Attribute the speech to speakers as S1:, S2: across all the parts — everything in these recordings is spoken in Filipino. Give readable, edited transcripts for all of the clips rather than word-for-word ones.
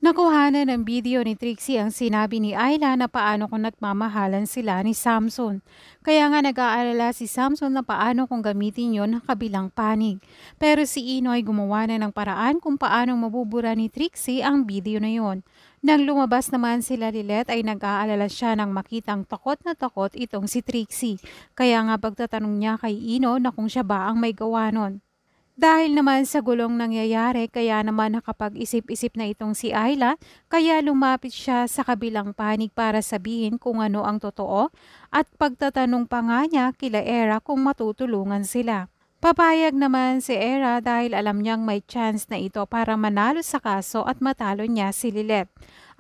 S1: Nakuhanan ng video ni Trixie ang sinabi ni Ayla na paano kung nagmamahalan sila ni Samson. Kaya nga nag-aalala si Samson na paano kung gamitin yon ng kabilang panig. Pero si Ino ay gumawa na ng paraan kung paano mabubura ni Trixie ang video na yon. Nang lumabas naman sila Lilet ay nag-aalala siya nang makitang takot na takot itong si Trixie. Kaya nga pagtatanong niya kay Ino na kung siya ba ang may gawa nun. Dahil naman sa gulong nangyayari kaya naman nakapag-isip-isip na itong si Ayla kaya lumapit siya sa kabilang panig para sabihin kung ano ang totoo at pagtatanong pa nga niya kila Era kung matutulungan sila. Papayag naman si Era dahil alam niyang may chance na ito para manalo sa kaso at matalo niya si Lilet.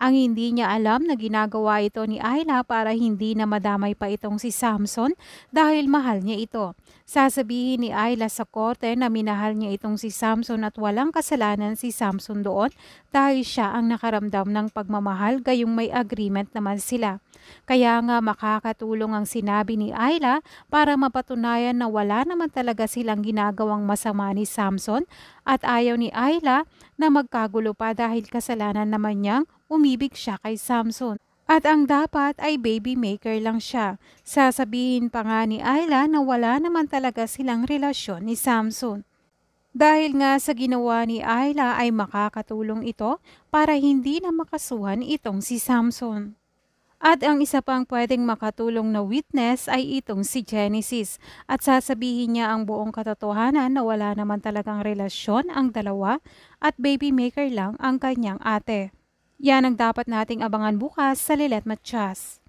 S1: Ang hindi niya alam na ginagawa ito ni Ayla para hindi na madamay pa itong si Samson dahil mahal niya ito. Sasabihin ni Ayla sa korte na minahal niya itong si Samson at walang kasalanan si Samson doon dahil siya ang nakaramdam ng pagmamahal gayong may agreement naman sila. Kaya nga makakatulong ang sinabi ni Ayla para mapatunayan na wala naman talaga silang ginagawang masama ni Samson at ayaw ni Ayla na magkagulo pa dahil kasalanan naman niyang umibig siya kay Samson. At ang dapat ay baby maker lang siya. Sasabihin pa nga ni Ayla na wala naman talaga silang relasyon ni Samson. Dahil nga sa ginawa ni Ayla ay makakatulong ito para hindi na makasuhan itong si Samson. At ang isa pang pwedeng makatulong na witness ay itong si Genesis at sasabihin niya ang buong katotohanan na wala naman talagang relasyon ang dalawa at baby maker lang ang kanyang ate. Yan ang dapat nating abangan bukas sa Lilet Matchas.